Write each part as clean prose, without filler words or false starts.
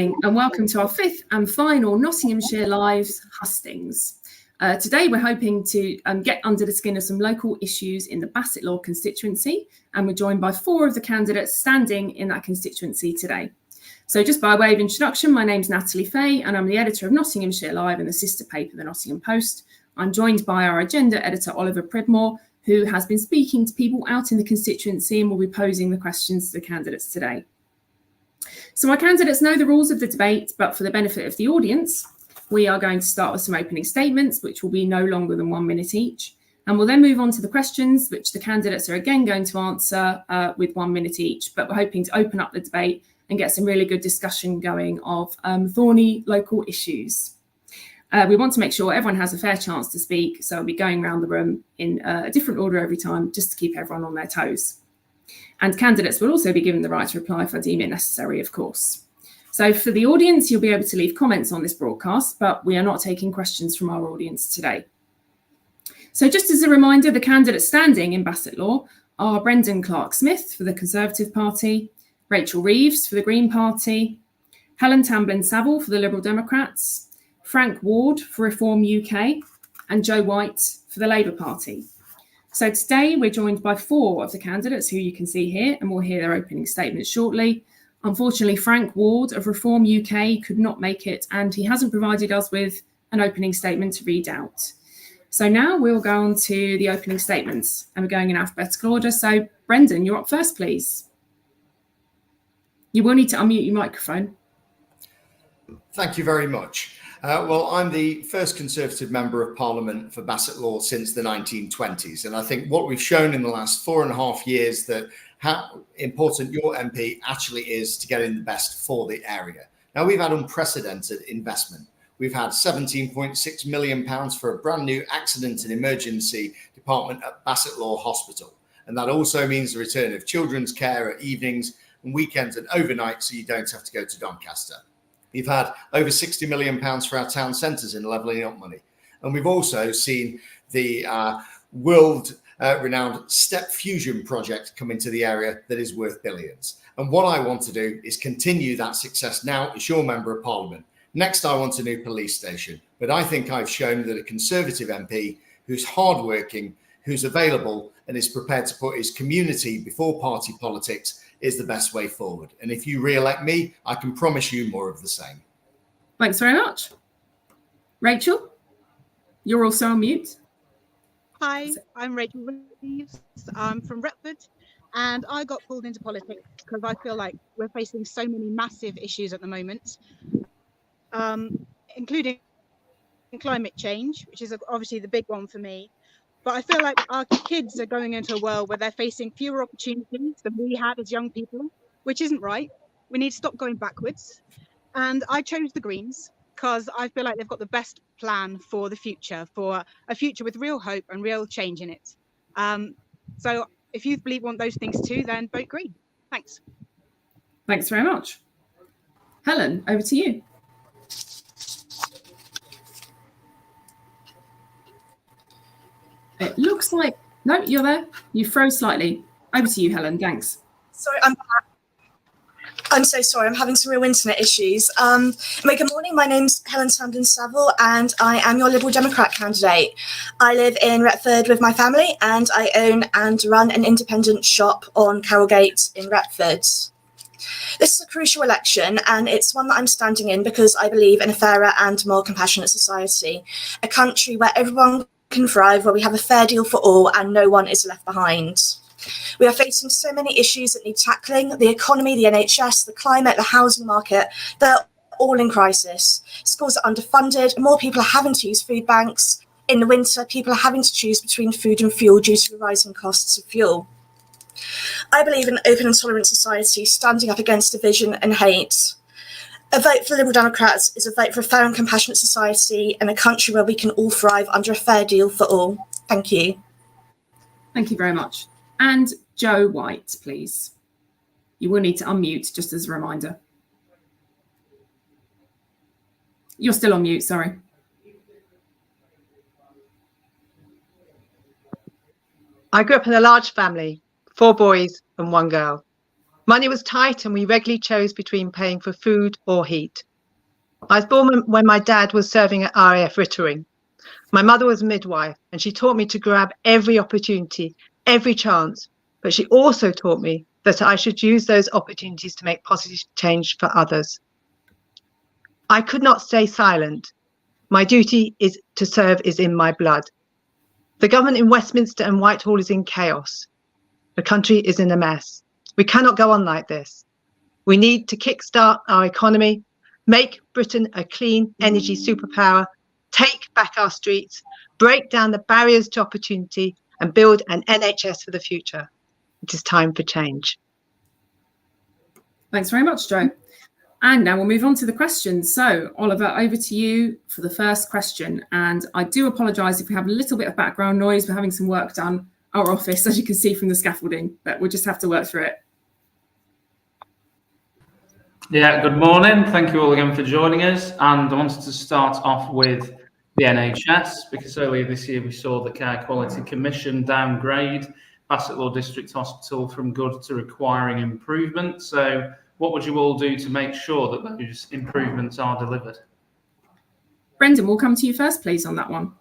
morning and welcome to our fifth and final Nottinghamshire Lives hustings. Today we're hoping to get under the skin of some local issues in the Bassetlaw constituency, and we're joined by four of the candidates standing in that constituency today. So just by way of introduction, my name's Natalie Fay and I'm the editor of Nottinghamshire Live and the sister paper, the Nottingham Post. I'm joined by our agenda editor, Oliver Pridmore, who has been speaking to people out in the constituency and will be posing the questions to the candidates today. So our candidates know the rules of the debate, but for the benefit of the audience, we are going to start with some opening statements, which will be no longer than 1 minute each. And we'll then move on to the questions, which the candidates are again going to answer with 1 minute each. But we're hoping to open up the debate and get some really good discussion going of thorny local issues. We want to make sure everyone has a fair chance to speak, so we'll be going around the room in a different order every time, just to keep everyone on their toes. And candidates will also be given the right to reply if I deem it necessary, of course. So for the audience, you'll be able to leave comments on this broadcast, but we are not taking questions from our audience today. So just as a reminder, the candidates standing in Bassetlaw are Brendan Clark-Smith for the Conservative Party, Rachel Reeves for the Green Party, Helen Tamblyn-Saville for the Liberal Democrats, Frank Ward for Reform UK, and Joe White for the Labour Party. So today we're joined by four of the candidates who you can see here, and we'll hear their opening statements shortly. Unfortunately, Frank Ward of Reform UK could not make it, and he hasn't provided us with an opening statement to read out. So now we'll go on to the opening statements, and we're going in alphabetical order. So Brendan, you're up first, please. You will need to unmute your microphone. Thank you very much. Well, I'm the first Conservative Member of Parliament for Bassetlaw since the 1920s. And I think what we've shown in the last 4.5 years that how important your MP actually is to getting the best for the area. Now, we've had unprecedented investment. We've had £17.6 million for a brand new accident and emergency department at Bassetlaw Hospital. And that also means the return of children's care at evenings and weekends and overnight, so you don't have to go to Doncaster. We've had over £60 million for our town centres in levelling up money. And we've also seen the world-renowned Step Fusion project come into the area that is worth billions. And what I want to do is continue that success now as your Member of Parliament. Next, I want a new police station. But I think I've shown that a Conservative MP who's hardworking, who's available and is prepared to put his community before party politics is the best way forward. And if you re-elect me, I can promise you more of the same. Thanks very much. Rachel, you're also on mute. Hi, I'm Rachel Reeves. I'm from Retford, and I got pulled into politics because I feel like we're facing so many massive issues at the moment, including climate change, which is obviously the big one for me. But I feel like our kids are going into a world where they're facing fewer opportunities than we had as young people, which isn't right. We need to stop going backwards. And I chose the Greens because I feel like they've got the best plan for the future, for a future with real hope and real change in it. So if you want those things too, then vote Green. Thanks. Thanks very much. Helen, over to you. It looks like, no, you're there. You froze slightly. Over to you, Helen. Thanks. Sorry, I'm so sorry. I'm having some real internet issues. Good morning. My name's Helen Tamblyn-Saville, and I am your Liberal Democrat candidate. I live in Retford with my family, and I own and run an independent shop on Carrowgate in Retford. This is a crucial election, and it's one that I'm standing in because I believe in a fairer and more compassionate society, a country where everyone can thrive, where we have a fair deal for all and no one is left behind. We are facing so many issues that need tackling: the economy, the NHS, the climate, the housing market. They're all in crisis. Schools are underfunded. More people are having to use food banks. In the winter, people are having to choose between food and fuel due to the rising costs of fuel. I believe in an open and tolerant society, standing up against division and hate. A vote for Liberal Democrats is a vote for a fair and compassionate society and a country where we can all thrive under a fair deal for all. Thank you. Thank you very much. And Joe White, please. You will need to unmute, just as a reminder. You're still on mute, sorry. I grew up in a large family, 4 boys and 1 girl. Money was tight and we regularly chose between paying for food or heat. I was born when my dad was serving at RAF Rittering. My mother was a midwife and she taught me to grab every opportunity, every chance, but she also taught me that I should use those opportunities to make positive change for others. I could not stay silent. My duty is to serve is in my blood. The government in Westminster and Whitehall is in chaos. The country is in a mess. We cannot go on like this. We need to kickstart our economy, make Britain a clean energy superpower, take back our streets, break down the barriers to opportunity, and build an NHS for the future. It is time for change. Thanks very much, Jo. And now we'll move on to the questions. So, Oliver, over to you for the first question. And I do apologise if we have a little bit of background noise. We're having some work done our office, as you can see from the scaffolding, but we'll just have to work through it. Yeah, good morning. Thank you all again for joining us. And I wanted to start off with the NHS, because earlier this year we saw the Care Quality Commission downgrade Bassetlaw District Hospital from good to requiring improvement. So what would you all do to make sure that those improvements are delivered? Brendan, we'll come to you first, please, on that one.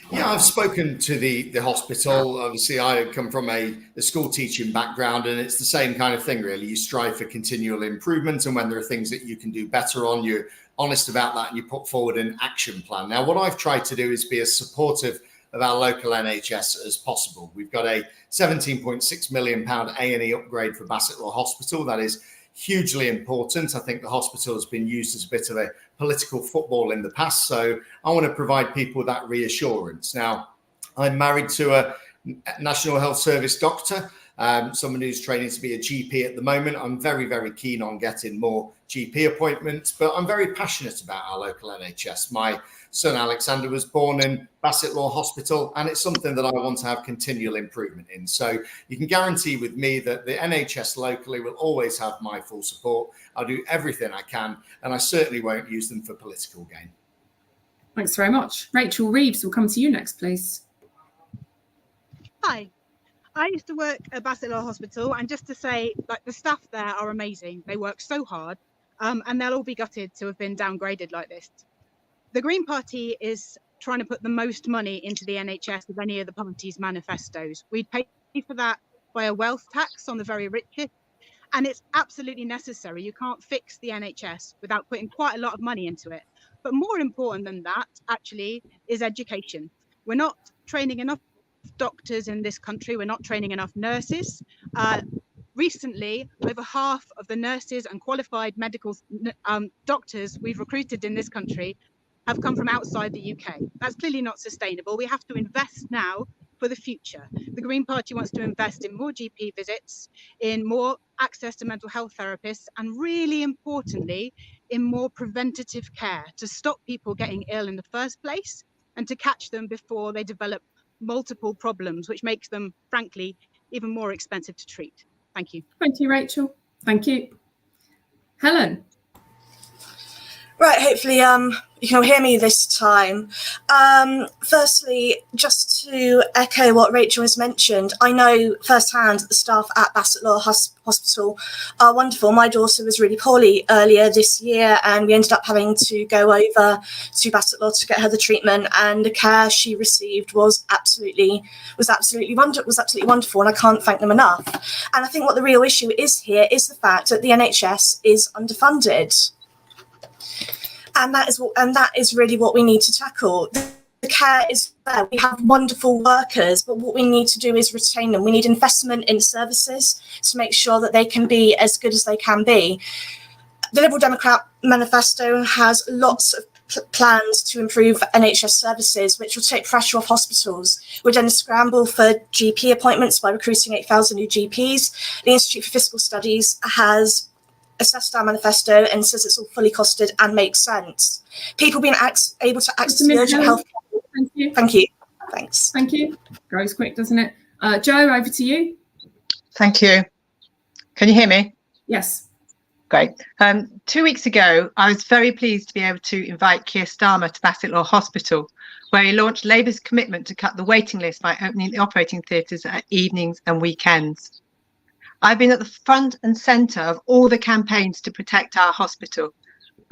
Yeah, I've spoken to the hospital. Obviously, I come from a school teaching background, and it's the same kind of thing, really. You strive for continual improvement, and when there are things that you can do better on, you're honest about that and you put forward an action plan. Now, what I've tried to do is be as supportive of our local NHS as possible. We've got a £17.6 million A&E upgrade for Bassetlaw Hospital. That is hugely important. I think the hospital has been used as a bit of a political football in the past, so I want to provide people with that reassurance. Now, I'm married to a National Health Service doctor, someone who's training to be a GP at the moment. I'm very, very keen on getting more GP appointments, but I'm very passionate about our local NHS. My son Alexander was born in Bassetlaw Hospital, and it's something that I want to have continual improvement in. So you can guarantee with me that the NHS locally will always have my full support. I'll do everything I can, and I certainly won't use them for political gain. Thanks very much. Rachel Reeves, will come to you next, please. Hi. I used to work at Bassetlaw Hospital, and just to say, like, the staff there are amazing. They work so hard, and they'll all be gutted to have been downgraded like this. The Green Party is trying to put the most money into the NHS of any of the party's manifestos. We'd pay for that by a wealth tax on the very richest, and it's absolutely necessary. You can't fix the NHS without putting quite a lot of money into it. But more important than that, actually, is education. We're not training enough doctors in this country. We're not training enough nurses. Recently, over half of the nurses and qualified medical doctors we've recruited in this country have come from outside the UK. That's clearly not sustainable. We have to invest now for the future. The Green Party wants to invest in more GP visits, in more access to mental health therapists, and really importantly, in more preventative care to stop people getting ill in the first place and to catch them before they develop multiple problems, which makes them, frankly, even more expensive to treat. Thank you. Thank you, Rachel. Thank you. Helen. Right, hopefully you can all hear me this time. Firstly, just to echo what Rachel has mentioned, I know firsthand that the staff at Bassetlaw Hospital are wonderful. My daughter was really poorly earlier this year, and we ended up having to go over to Bassetlaw to get her the treatment, and the care she received was absolutely wonderful, and I can't thank them enough. And I think what the real issue is here is the fact that the NHS is underfunded. And that is really what we need to tackle. The care is there. We have wonderful workers, but what we need to do is retain them. We need investment in services to make sure that they can be as good as they can be. The Liberal Democrat manifesto has lots of plans to improve NHS services, which will take pressure off hospitals. We're going to scramble for GP appointments by recruiting 8,000 new GPs. The Institute for Fiscal Studies has assessed our manifesto and says it's all fully costed and makes sense. People being able to access urgent health care. Thank you. Thank you. Thanks. Thank you. Goes quick, doesn't it? Jo, over to you. Thank you. Can you hear me? Yes. Great. 2 weeks ago, I was very pleased to be able to invite Keir Starmer to Bassetlaw Hospital, where he launched Labour's commitment to cut the waiting list by opening the operating theatres at evenings and weekends. I've been at the front and centre of all the campaigns to protect our hospital.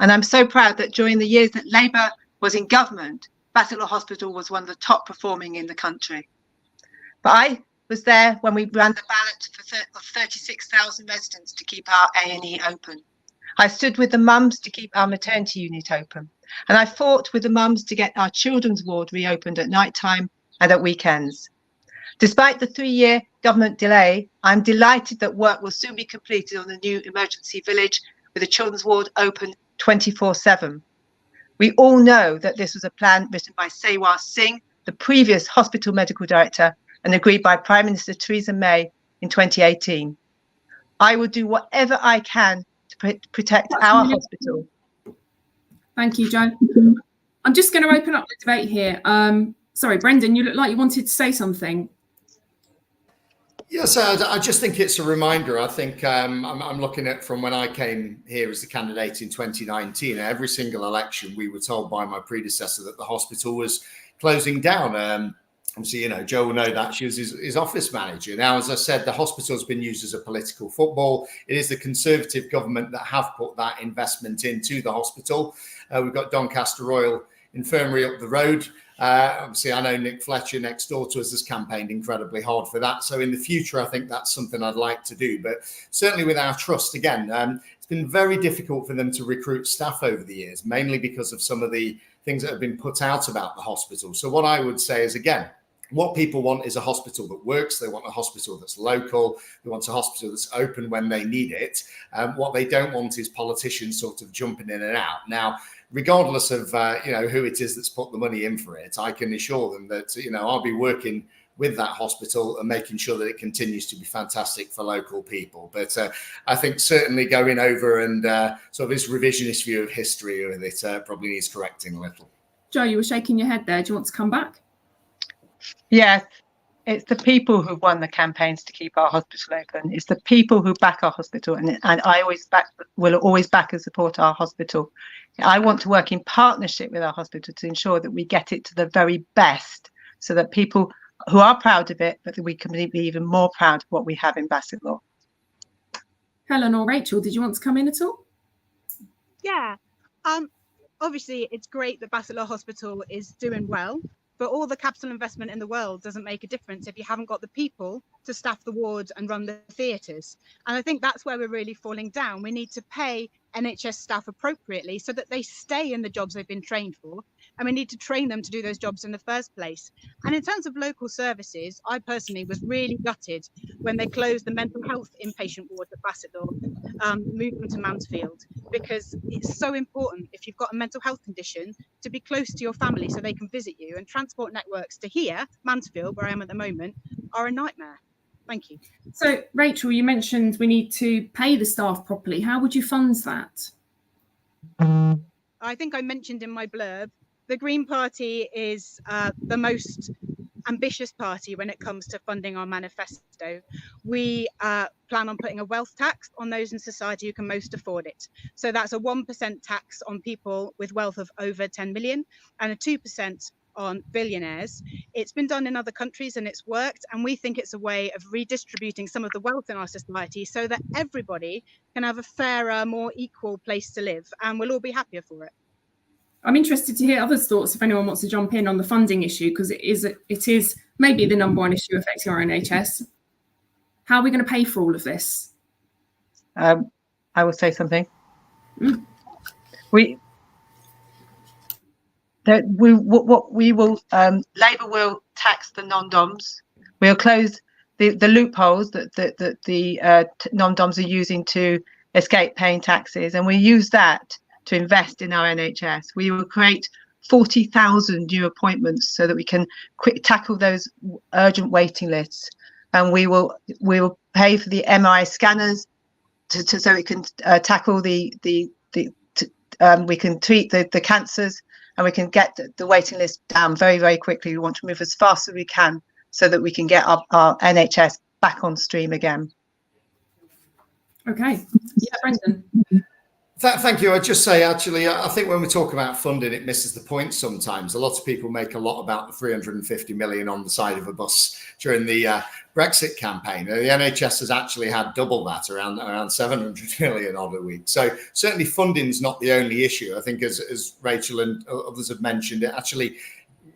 And I'm so proud that during the years that Labour was in government, Bassetlaw Hospital was one of the top performing in the country. But I was there when we ran the ballot of 36,000 residents to keep our A&E open. I stood with the mums to keep our maternity unit open. And I fought with the mums to get our children's ward reopened at night time and at weekends. Despite the 3-year government delay, I'm delighted that work will soon be completed on the new emergency village with the children's ward open 24/7. We all know that this was a plan written by Sewar Singh, the previous hospital medical director, and agreed by Prime Minister Theresa May in 2018. I will do whatever I can to protect our hospital. Thank you, Jo. I'm just going to open up the debate here. Sorry, Brendan, you look like you wanted to say something. Yes, I just think it's a reminder. I think I'm looking at from when I came here as the candidate in 2019. Every single election, we were told by my predecessor that the hospital was closing down. Obviously, Jo will know that. She was his office manager. Now, as I said, the hospital's been used as a political football. It is the Conservative government that have put that investment into the hospital. We've got Doncaster Royal Infirmary up the road. Obviously, I know Nick Fletcher next door to us has campaigned incredibly hard for that. So in the future, I think that's something I'd like to do. But certainly with our trust, again, it's been very difficult for them to recruit staff over the years, mainly because of some of the things that have been put out about the hospital. So what I would say is, again, what people want is a hospital that works. They want a hospital that's local. They want a hospital that's open when they need it. What they don't want is politicians sort of jumping in and out. Now, regardless of who it is that's put the money in for it, I can assure them that I'll be working with that hospital and making sure that it continues to be fantastic for local people. But I think certainly going over and sort of this revisionist view of history with it probably needs correcting a little. Jo, you were shaking your head there. Do you want to come back? Yes, it's the people who won the campaigns to keep our hospital open. It's the people who back our hospital, and I will always back and support our hospital. I want to work in partnership with our hospital to ensure that we get it to the very best, so that people who are proud of it, but that we can be even more proud of what we have in Bassetlaw. Helen or Rachel, did you want to come in at all? Yeah, obviously it's great that Bassetlaw Hospital is doing well. But all the capital investment in the world doesn't make a difference if you haven't got the people to staff the wards and run the theatres. And I think that's where we're really falling down. We need to pay NHS staff appropriately so that they stay in the jobs they've been trained for. And we need to train them to do those jobs in the first place. And in terms of local services, I personally was really gutted when they closed the mental health inpatient ward at Bassetlaw, moved them to Mansfield, because it's so important if you've got a mental health condition to be close to your family so they can visit you. And transport networks to here, Mansfield, where I am at the moment, are a nightmare. Thank you. So, Rachel, you mentioned we need to pay the staff properly. How would you fund that? I think I mentioned in my blurb, the Green Party is the most ambitious party when it comes to funding our manifesto. We plan on putting a wealth tax on those in society who can most afford it. So that's a 1% tax on people with wealth of over 10 million and a 2% on billionaires. It's been done in other countries and it's worked, and we think it's a way of redistributing some of the wealth in our society so that everybody can have a fairer, more equal place to live, and we'll all be happier for it. I'm interested to hear others' thoughts if anyone wants to jump in on the funding issue, because it is maybe the number one issue affecting our NHS. How are we going to pay for all of this? I will say something. Labour will tax the non-doms. We'll close the loopholes that the non-doms are using to escape paying taxes, and we use that to invest in our NHS. We will create 40,000 new appointments so that we can tackle those urgent waiting lists, and we will pay for the MRI scanners so we can tackle we can treat the cancers, and we can get the waiting list down very, very quickly. We want to move as fast as we can so that we can get our NHS back on stream again. Okay. Yeah, Brendan. Thank you. I'd just say, actually, I think when we talk about funding, it misses the point sometimes. A lot of people make a lot about the 350 million on the side of a bus during the Brexit campaign. The NHS has actually had double that, around 700 million odd a week. So certainly funding is not the only issue. I think as Rachel and others have mentioned, it actually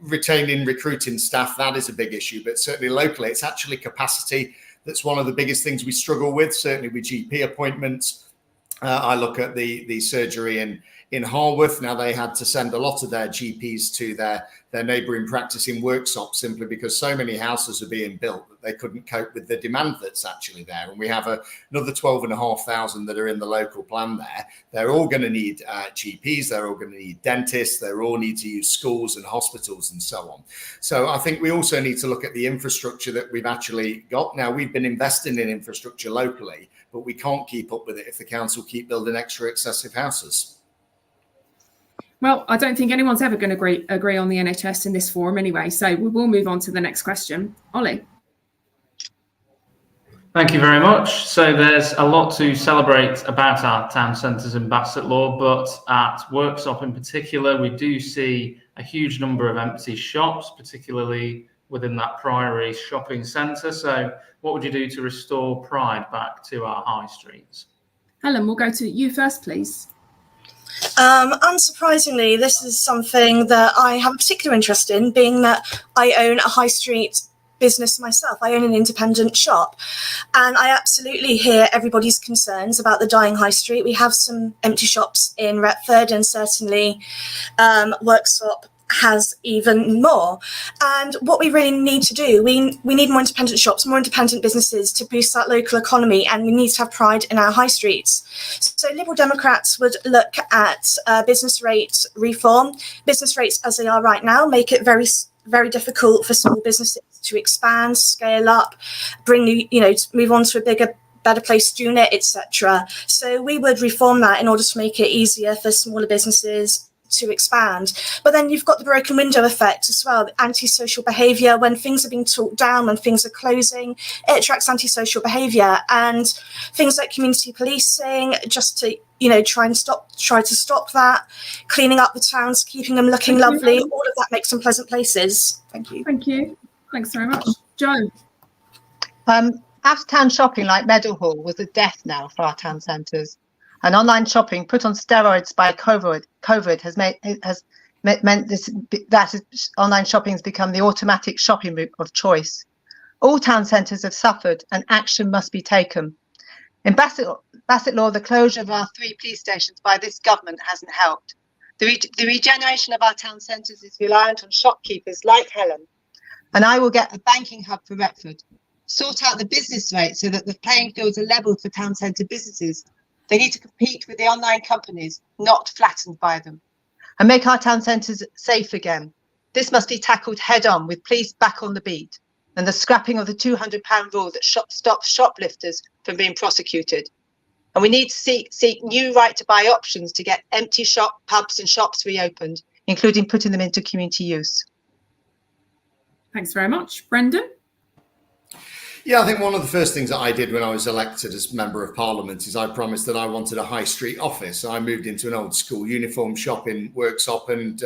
retaining, recruiting staff, that is a big issue. But certainly locally, it's actually capacity that's one of the biggest things we struggle with, certainly with GP appointments. I look at the surgery in Harworth. Now, they had to send a lot of their GPs to their neighbouring practice in Worksop simply because so many houses are being built that they couldn't cope with the demand that's actually there. And we have another 12,500 that are in the local plan there. They're all going to need GPs. They're all going to need dentists. They all need to use schools and hospitals and so on. So I think we also need to look at the infrastructure that we've actually got. Now, we've been investing in infrastructure locally, but we can't keep up with it if the council keep building extra excessive houses. Well, I don't think anyone's ever going to agree on the NHS in this forum anyway, so we will move on to the next question. Ollie. Thank you very much. So there's a lot to celebrate about our town centres in Bassetlaw, but at Worksop in particular, we do see a huge number of empty shops, particularly within that Priory shopping centre. So what would you do to restore pride back to our high streets? Helen, we'll go to you first, please. Unsurprisingly, this is something that I have a particular interest in, being that I own a high street business myself. I own an independent shop, and I absolutely hear everybody's concerns about the dying high street. We have some empty shops in Retford, and certainly Worksop has even more. And what we really need to do, we need more independent shops, more independent businesses to boost that local economy, and we need to have pride in our high streets. So Liberal Democrats would look at business rate reform. Business rates as they are right now make it very, very difficult for small businesses to expand, scale up, bring new, move on to a bigger, better placed unit, etc. So we would reform that in order to make it easier for smaller businesses to expand. But then you've got the broken window effect as well, the antisocial behaviour. When things are being talked down, when things are closing, it attracts antisocial behaviour, and things like community policing, just to try to stop that, cleaning up the towns, keeping them looking lovely, all of that makes them pleasant places. Thank you. Thanks very much. Joe. Out-of-town shopping like Meadowhall was a death knell for our town centres. And online shopping put on steroids by COVID has meant that online shopping has become the automatic shopping route of choice. All town centres have suffered, and action must be taken. In Bassetlaw, the closure of our 3 police stations by this government hasn't helped. The regeneration of our town centres is reliant on shopkeepers like Helen. And I will get a banking hub for Retford. Sort out the business rate so that the playing fields are level for town centre businesses. They need to compete with the online companies, not flattened by them. And make our town centres safe again. This must be tackled head on, with police back on the beat, and the scrapping of the £200 rule that stops shoplifters from being prosecuted. And we need to seek new right to buy options to get empty pubs and shops reopened, including putting them into community use. Thanks very much. Brendan? Yeah, I think one of the first things that I did when I was elected as Member of Parliament is I promised that I wanted a high street office. I moved into an old school uniform shop in Worksop, and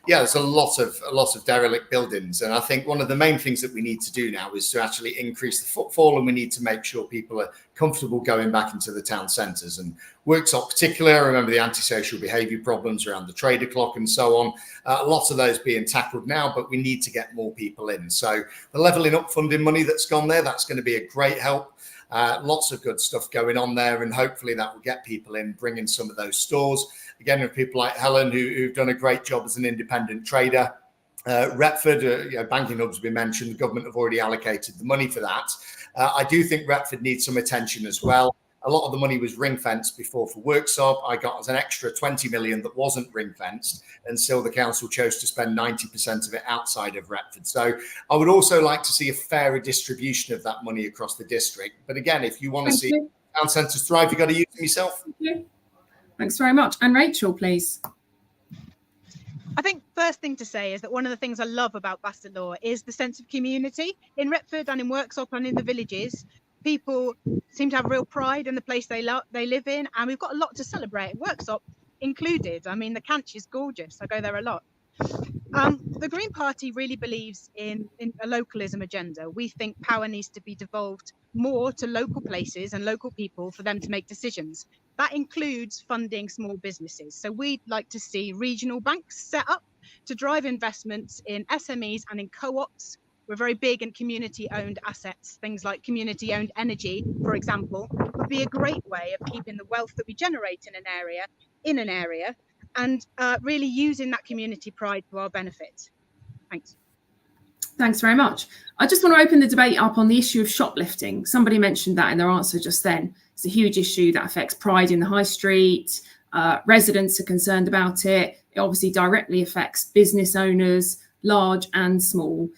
there's a lot of derelict buildings. And I think one of the main things that we need to do now is to actually increase the footfall, and we need to make sure people are comfortable going back into the town centres. And Worksop particularly, I remember the antisocial behaviour problems around the trade o'clock and so on. Lots of those being tackled now, but we need to get more people in. So the levelling up funding money that's gone there, that's going to be a great help. Lots of good stuff going on there, and hopefully that will get people in, bring in some of those stores. Again, with people like Helen who've done a great job as an independent trader. Retford, banking hubs been mentioned. The government have already allocated the money for that. I do think Retford needs some attention as well. A lot of the money was ring-fenced before for Worksop. I got an extra 20 million that wasn't ring-fenced, and still the council chose to spend 90% of it outside of Retford. So I would also like to see a fairer distribution of that money across the district. But again, if you want to see town centres thrive, you've got to use them yourself. Thank you. Thanks very much. And Rachel, please. I think first thing to say is that one of the things I love about Bassetlaw is the sense of community. In Retford and in Worksop and in the villages, People seem to have real pride in the place they live in, and we've got a lot to celebrate, Worksop included. I mean, the Canch is gorgeous. I go there a lot. The Green Party really believes in a localism agenda. We think power needs to be devolved more to local places and local people for them to make decisions. That includes funding small businesses. So we'd like to see regional banks set up to drive investments in SMEs and in co-ops. We're very big in community-owned assets. Things like community-owned energy, for example, would be a great way of keeping the wealth that we generate in an area, and really using that community pride to our benefit. Thanks. Thanks very much. I just want to open the debate up on the issue of shoplifting. Somebody mentioned that in their answer just then. It's a huge issue that affects pride in the high street. Residents are concerned about it. It obviously directly affects business owners, large and small.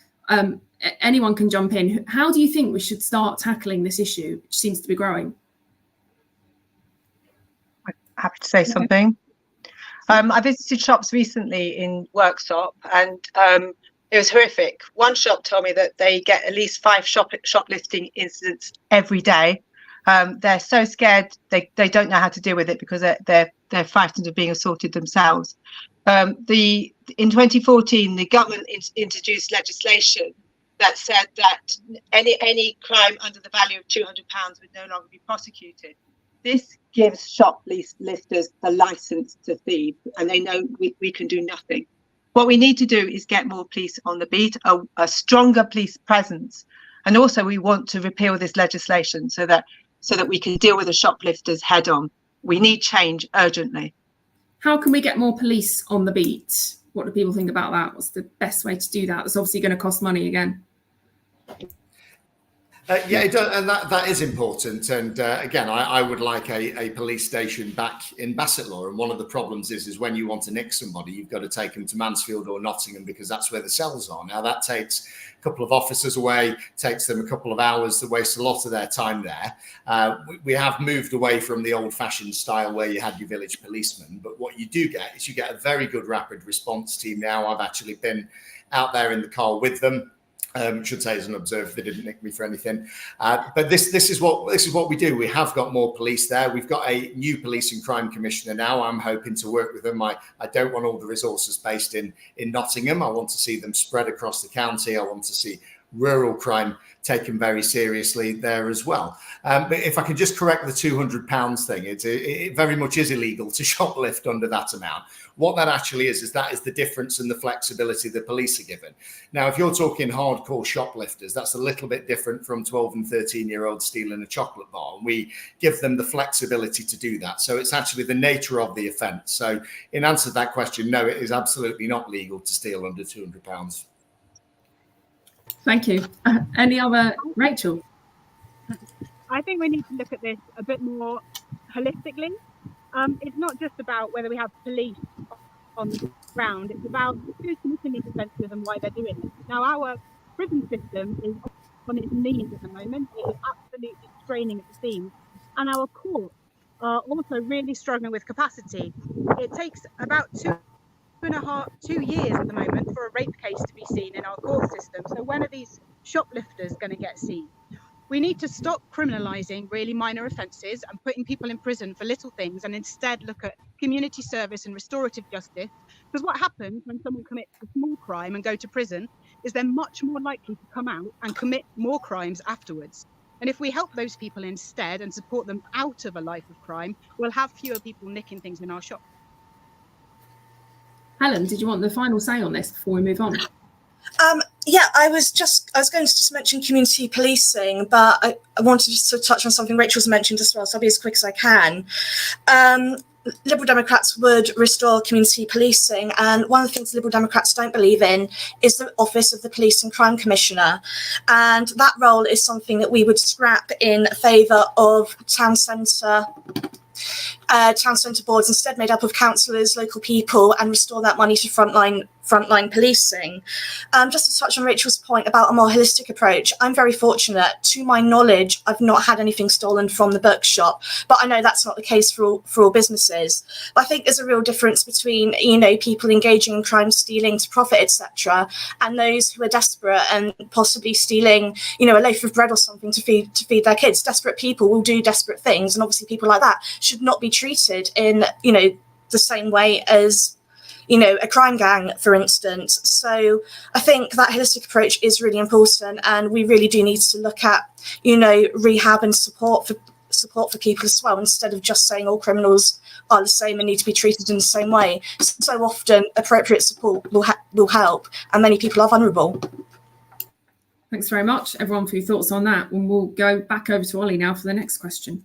Anyone can jump in. How do you think we should start tackling this issue, which seems to be growing? I'm happy to say something. I visited shops recently in Worksop, and it was horrific. One shop told me that they get at least 5 shoplifting incidents every day. They're so scared they don't know how to deal with it because they're frightened of being assaulted themselves. In 2014, the government introduced legislation that said that any crime under the value of £200 would no longer be prosecuted. This gives shoplifters the license to thieve, and they know we can do nothing. What we need to do is get more police on the beat, a stronger police presence, and also we want to repeal this legislation so that we can deal with the shoplifters head on. We need change urgently. How can we get more police on the beat? What do people think about that? What's the best way to do that? It's obviously going to cost money again. Yeah, it does, and that is important. And again, I would like a police station back in Bassetlaw. And one of the problems is when you want to nick somebody, you've got to take them to Mansfield or Nottingham because that's where the cells are. Now that takes a couple of officers away, takes them a couple of hours, they waste a lot of their time there. We have moved away from the old-fashioned style where you had your village policeman. But what you do get is you get a very good rapid response team now. I've actually been out there in the car with them. Should say as an observer, they didn't nick me for anything. But this is what we do. We have got more police there. We've got a new police and crime commissioner now. I'm hoping to work with them. I don't want all the resources based in Nottingham. I want to see them spread across the county. I want to see rural crime taken very seriously there as well. But if I can just correct the £200 thing, it very much is illegal to shoplift under that amount. What that actually is that is the difference in the flexibility the police are given. Now, if you're talking hardcore shoplifters, that's a little bit different from 12 and 13-year-olds stealing a chocolate bar. And we give them the flexibility to do that. So it's actually the nature of the offence. So in answer to that question, no, it is absolutely not legal to steal under £200. Thank you. Any other, Rachel? I think we need to look at this a bit more holistically. It's not just about whether we have police on the ground, it's about who's committing these offences and why they're doing it. Now, our prison system is on its knees at the moment. It is absolutely straining at the seams. And our courts are also really struggling with capacity. It takes about 2 years at the moment for a rape case to be seen in our court system. So when are these shoplifters going to get seen? We need to stop criminalising really minor offences and putting people in prison for little things and instead look at community service and restorative justice. Because what happens when someone commits a small crime and go to prison is they're much more likely to come out and commit more crimes afterwards. And if we help those people instead and support them out of a life of crime, we'll have fewer people nicking things in our shop. Helen, did you want the final say on this before we move on? Yeah, I was going to just mention community policing, but I wanted just to touch on something Rachel's mentioned as well, so I'll be as quick as I can. Liberal Democrats would restore community policing, and one of the things Liberal Democrats don't believe in is the office of the Police and Crime Commissioner, and that role is something that we would scrap in favour of town centre boards instead made up of councillors, local people, and restore that money to frontline frontline policing. Just to touch on Rachel's point about a more holistic approach, I'm very fortunate. To my knowledge, I've not had anything stolen from the bookshop, but I know that's not the case for all businesses. But I think there's a real difference between, you know, people engaging in crime, stealing to profit, etc., and those who are desperate and possibly stealing, you know, a loaf of bread or something to feed their kids. Desperate people will do desperate things, and obviously people like that should not be treated in, you know, the same way as, you know, a crime gang, for instance. So I think that holistic approach is really important, and we really do need to look at, you know, rehab and support for people as well, instead of just saying all criminals are the same and need to be treated in the same way. So often appropriate support will help, and many people are vulnerable. Thanks very much, everyone, for your thoughts on that. And we'll go back over to Ollie now for the next question.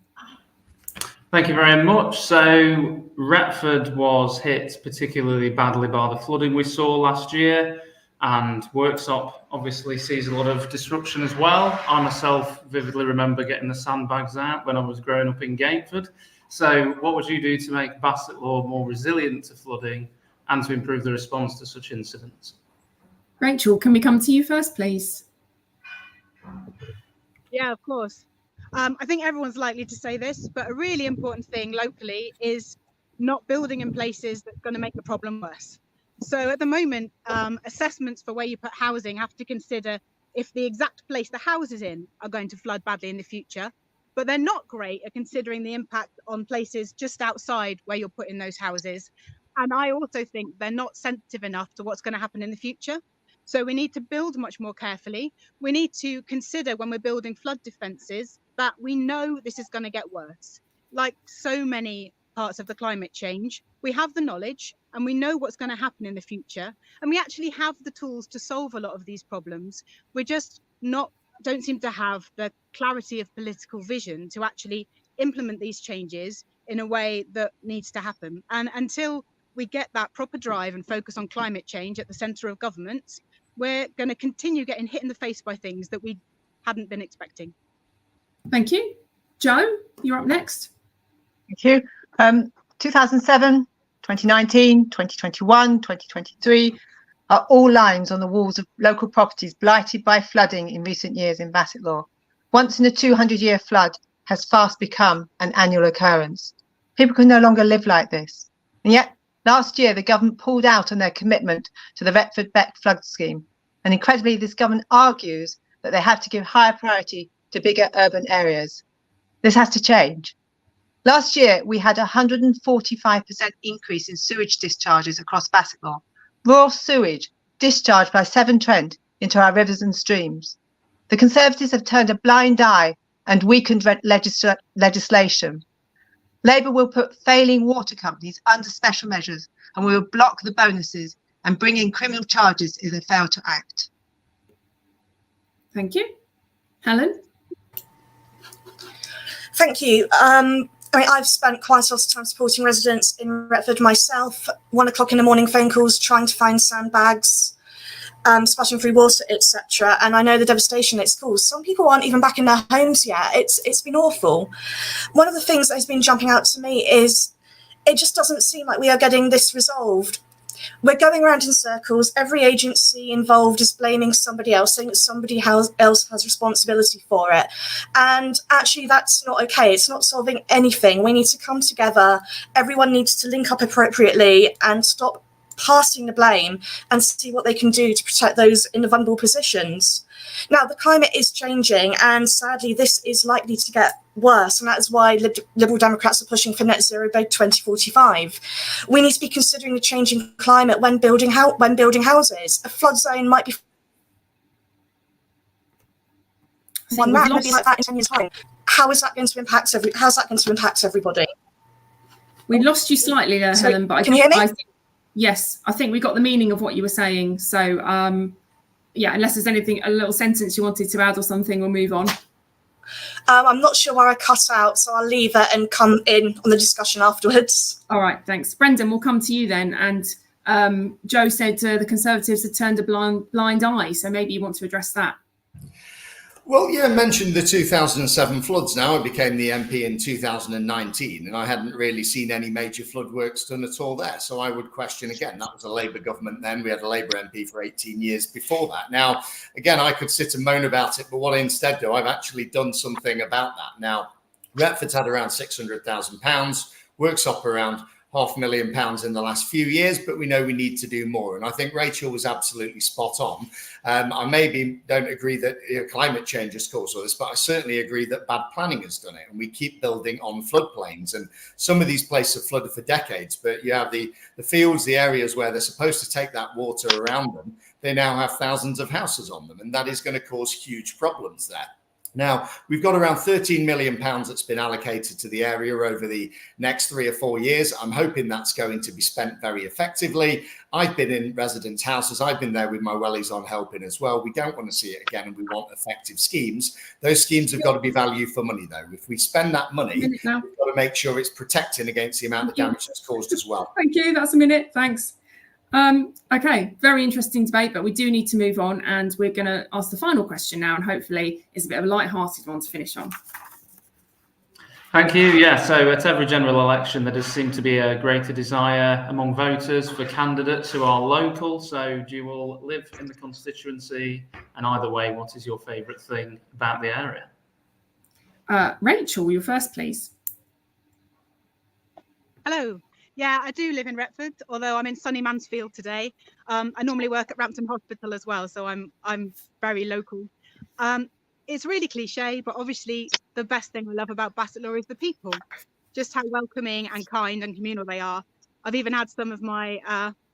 Thank you very much. So Retford was hit particularly badly by the flooding we saw last year, and Worksop obviously sees a lot of disruption as well. I myself vividly remember getting the sandbags out when I was growing up in Gateford. So what would you do to make Bassetlaw more resilient to flooding and to improve the response to such incidents? Rachel, can we come to you first, please? Yeah, of course. I think everyone's likely to say this, but a really important thing locally is not building in places that's going to make the problem worse. So at the moment, assessments for where you put housing have to consider if the exact place the house is in are going to flood badly in the future, but they're not great at considering the impact on places just outside where you're putting those houses. And I also think they're not sensitive enough to what's going to happen in the future. So we need to build much more carefully. We need to consider when we're building flood defences that we know this is going to get worse. Like so many parts of the climate change, we have the knowledge and we know what's going to happen in the future. And we actually have the tools to solve a lot of these problems. We're just don't seem to have the clarity of political vision to actually implement these changes in a way that needs to happen. And until we get that proper drive and focus on climate change at the centre of governments, we're going to continue getting hit in the face by things that we hadn't been expecting. Thank you. Joe, you're up next. Thank you. 2007, 2019, 2021, 2023 are all lines on the walls of local properties blighted by flooding in recent years in Bassetlaw. Once in a 200-year flood has fast become an annual occurrence. People can no longer live like this. And yet, last year, the government pulled out on their commitment to the Retford Beck flood scheme. And incredibly, this government argues that they have to give higher priority to bigger urban areas. This has to change. Last year, we had a 145% increase in sewage discharges across Bassetlaw. Raw sewage discharged by Severn Trent into our rivers and streams. The Conservatives have turned a blind eye and weakened legislation. Labour will put failing water companies under special measures, and we will block the bonuses and bring in criminal charges if they fail to act. Thank you. Helen? Thank you. I've spent quite a lot of time supporting residents in Retford myself. 1 o'clock in the morning phone calls, trying to find sandbags, splashing through water, etc. And I know the devastation it's caused. Some people aren't even back in their homes yet. It's been awful. One of the things that has been jumping out to me is it just doesn't seem like we are getting this resolved. We're going around in circles. Every agency involved is blaming somebody else, saying that somebody else has responsibility for it. And actually, that's not okay. It's not solving anything. We need to come together. Everyone needs to link up appropriately and stop passing the blame and see what they can do to protect those in the vulnerable positions. Now, the climate is changing, and sadly, this is likely to get worse, and that is why Liberal Democrats are pushing for net zero by 2045. We need to be considering the changing climate when building houses. A flood zone might be one man would be like that in 10 years' time. How is that going to impact everybody? We lost you slightly there, So, Helen, but can you hear me? Yes, I think we got the meaning of what you were saying. So, yeah, unless there's anything, a little sentence you wanted to add or something, we'll move on. I'm not sure where I cut out, so I'll leave it and come in on the discussion afterwards. All right, thanks. Brendan, we'll come to you then. And Joe said the Conservatives had turned a blind eye, so maybe you want to address that. Well, yeah, I mentioned the 2007 floods. Now I became the MP in 2019, and I hadn't really seen any major flood works done at all there. So I would question again, that was a Labour government then. We had a Labour MP for 18 years before that. Now, again, I could sit and moan about it, but what I instead do, I've actually done something about that. Now, Retford's had around £600,000, works up around £500,000 in the last few years, but we know we need to do more. And I think Rachel was absolutely spot on. I maybe don't agree that climate change has caused all this, but I certainly agree that bad planning has done it. And we keep building on floodplains. And some of these places have flooded for decades, but you have the fields, the areas where they're supposed to take that water around them, they now have thousands of houses on them. And that is going to cause huge problems there. Now, we've got around £13 million that's been allocated to the area over the next 3 or 4 years. I'm hoping that's going to be spent very effectively. I've been in residents' houses. I've been there with my wellies on helping as well. We don't want to see it again, and we want effective schemes. Those schemes have got to be value for money, though. If we spend that money, we've got to make sure it's protecting against the amount of damage that's caused as well. Thank you. That's a minute. Thanks. Okay, very interesting debate, but we do need to move on, and we're going to ask the final question now, and hopefully it's a bit of a light-hearted one to finish on. Thank you. Yeah, so at every general election, there does seem to be a greater desire among voters for candidates who are local. So do you all live in the constituency? And either way, what is your favourite thing about the area? Rachel, you first, please. Hello. Yeah, I do live in Retford, although I'm in sunny Mansfield today. I normally work at Rampton Hospital as well, so I'm very local. It's really cliche, but obviously the best thing I love about Bassetlaw is the people, just how welcoming and kind and communal they are. I've even had some of my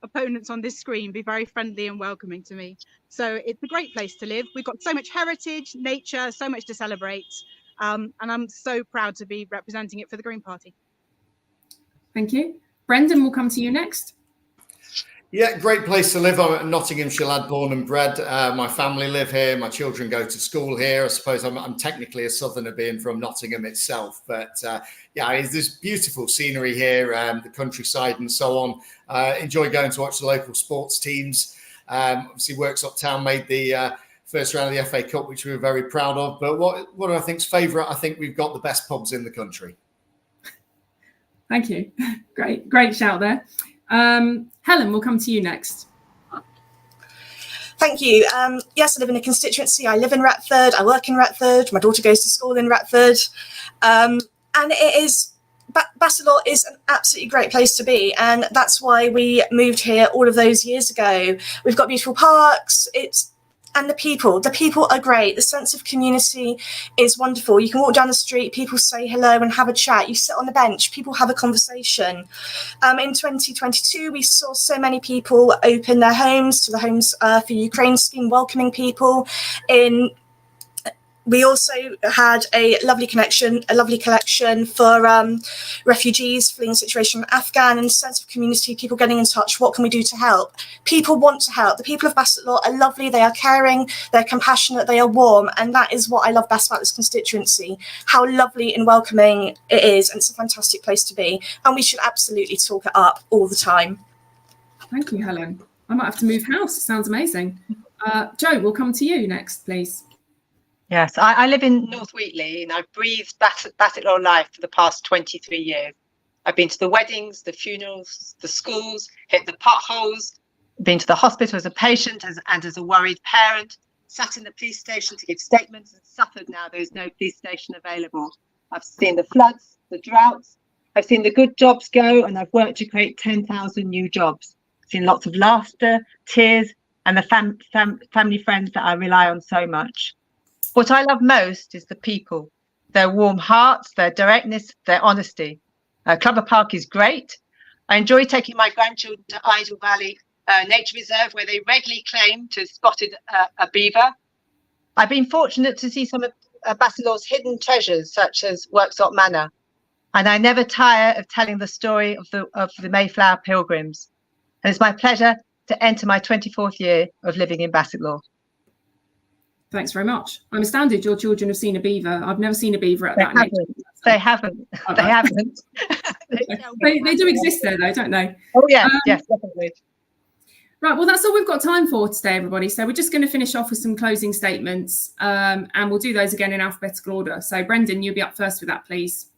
opponents on this screen be very friendly and welcoming to me. So it's a great place to live. We've got so much heritage, nature, so much to celebrate. And I'm so proud to be representing it for the Green Party. Thank you. Brendan, we'll come to you next. Yeah, great place to live. I'm a Nottinghamshire lad, born and bred. My family live here. My children go to school here. I suppose I'm technically a southerner, being from Nottingham itself. But yeah, there's beautiful scenery here, the countryside and so on. Enjoy going to watch the local sports teams. Obviously, Works Uptown made the first round of the FA Cup, which we were very proud of. But what I think's favourite, I think we've got the best pubs in the country. Thank you. Great shout there. Helen, we'll come to you next. Thank you. Yes, I live in a constituency. I live in Retford. I work in Retford. My daughter goes to school in Retford. And it is, Bassetlaw is an absolutely great place to be. And that's why we moved here all of those years ago. We've got beautiful parks. And the people are great. The sense of community is wonderful. You can walk down the street, people say hello and have a chat. You sit on the bench, people have a conversation. In 2022, we saw so many people open their homes to the Homes for Ukraine scheme, welcoming people in. We also had a lovely collection for refugees fleeing the situation in Afghan, and a sense of community, people getting in touch. What can we do to help? People want to help. The people of Bassetlaw are lovely. They are caring. They're compassionate. They are warm. And that is what I love best about this constituency, how lovely and welcoming it is. And it's a fantastic place to be. And we should absolutely talk it up all the time. Thank you, Helen. I might have to move house. It sounds amazing. Joe, we'll come to you next, please. Yes, I live in North Wheatley, and I've breathed Bassetlaw life for the past 23 years. I've been to the weddings, the funerals, the schools, hit the potholes, been to the hospital as a patient and as a worried parent, sat in the police station to give statements and suffered now there's no police station available. I've seen the floods, the droughts, I've seen the good jobs go, and I've worked to create 10,000 new jobs. I've seen lots of laughter, tears, and the family friends that I rely on so much. What I love most is the people, their warm hearts, their directness, their honesty. Clubber Park is great. I enjoy taking my grandchildren to Idle Valley Nature Reserve, where they regularly claim to have spotted a beaver. I've been fortunate to see some of Bassetlaw's hidden treasures, such as Worksop Manor. And I never tire of telling the story of the Mayflower Pilgrims. And it's my pleasure to enter my 24th year of living in Bassetlaw. Thanks very much. I'm astounded your children have seen a beaver. I've never seen a beaver at that age. They haven't. They haven't. They do exist there, though, don't they? Oh, yeah. Yes, definitely. Right, well, that's all we've got time for today, everybody. So we're just going to finish off with some closing statements, and we'll do those again in alphabetical order. So Brendan, you'll be up first with that, please.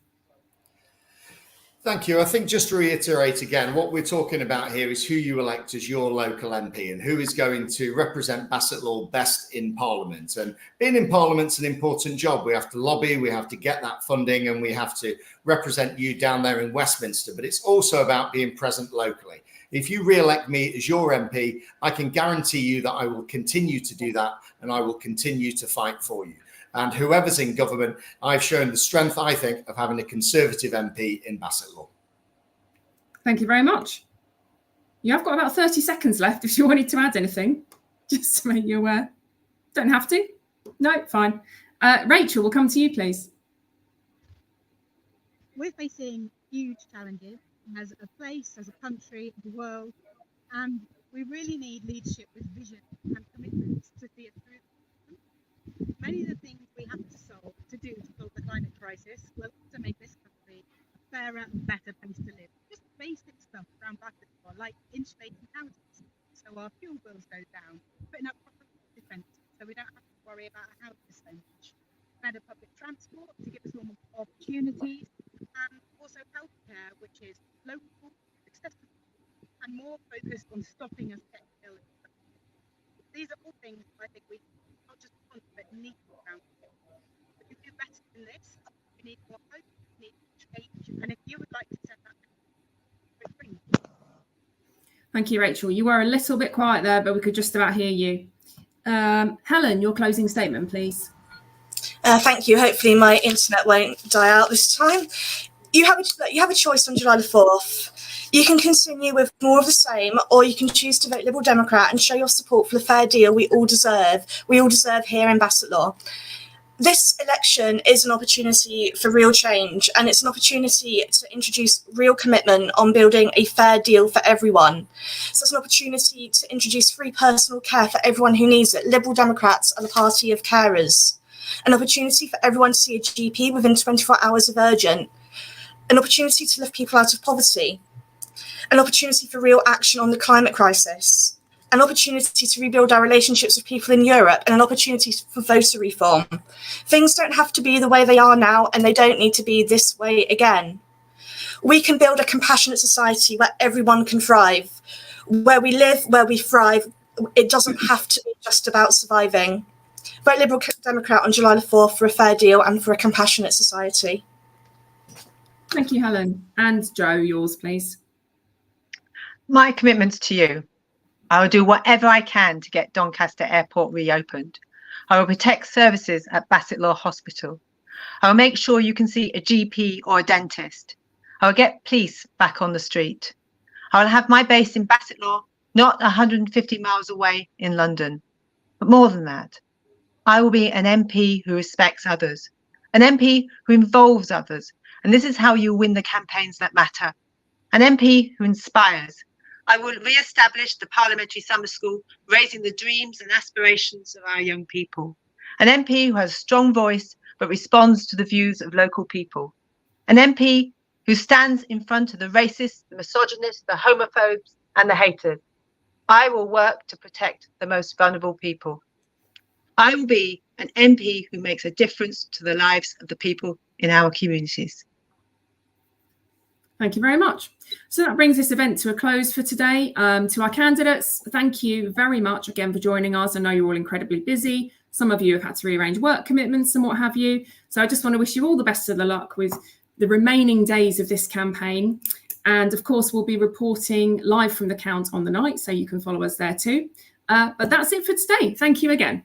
Thank you. I think just to reiterate again, what we're talking about here is who you elect as your local MP and who is going to represent Bassetlaw best in Parliament. And being in Parliament's an important job. We have to lobby, we have to get that funding, and we have to represent you down there in Westminster. But it's also about being present locally. If you re-elect me as your MP, I can guarantee you that I will continue to do that, and I will continue to fight for you. And whoever's in government, I've shown the strength, I think, of having a Conservative MP in Bassetlaw. Thank you very much. You have got about 30 seconds left if you wanted to add anything, just to make you aware. Don't have to. No, fine. Rachel, we'll come to you, please. We're facing huge challenges as a place, as a country, as a world, and we really need leadership with vision and commitment to see it through. Many of the things we have to solve to solve the climate crisis will also make this country a fairer and better place to live. Just basic stuff around Bassetlaw, like insulating houses so our fuel bills go down, putting up proper defence so we don't have to worry about a house percentage, better public transport to give us more opportunities, and also healthcare, which is local, accessible, and more focused on stopping us getting ill. These are all things I think we not just want, but need around. But to do better than this, we need more hope, we need change, and if you would like to set that, bring. Thank you, Rachel. You were a little bit quiet there, but we could just about hear you. Helen, your closing statement, please. Thank you. Hopefully my internet won't die out this time. You have a choice on July the 4th. You can continue with more of the same, or you can choose to vote Liberal Democrat and show your support for the fair deal we all deserve. We all deserve here in Bassetlaw. This election is an opportunity for real change, and it's an opportunity to introduce real commitment on building a fair deal for everyone. So it's an opportunity to introduce free personal care for everyone who needs it. Liberal Democrats are the party of carers. An opportunity for everyone to see a GP within 24 hours of urgent. An opportunity to lift people out of poverty. An opportunity for real action on the climate crisis. An opportunity to rebuild our relationships with people in Europe, and an opportunity for voter reform. Things don't have to be the way they are now, and they don't need to be this way again. We can build a compassionate society where everyone can thrive, where we live, where we thrive. It doesn't have to be just about surviving. Vote Liberal Democrat on July the 4th for a fair deal and for a compassionate society. Thank you, Helen. And Joe, yours, please. My commitment to you. I will do whatever I can to get Doncaster Airport reopened. I will protect services at Bassetlaw Hospital. I will make sure you can see a GP or a dentist. I will get police back on the street. I will have my base in Bassetlaw, not 150 miles away in London. But more than that, I will be an MP who respects others, an MP who involves others, and this is how you win the campaigns that matter. An MP who inspires. I will re-establish the Parliamentary Summer School, raising the dreams and aspirations of our young people. An MP who has a strong voice but responds to the views of local people. An MP who stands in front of the racists, the misogynists, the homophobes and the haters. I will work to protect the most vulnerable people. I will be an MP who makes a difference to the lives of the people in our communities. Thank you very much. So that brings this event to a close for today. To our candidates, thank you very much again for joining us. I know you're all incredibly busy. Some of you have had to rearrange work commitments and what have you. So I just want to wish you all the best of the luck with the remaining days of this campaign. And of course, we'll be reporting live from the count on the night, so you can follow us there too. But that's it for today. Thank you again.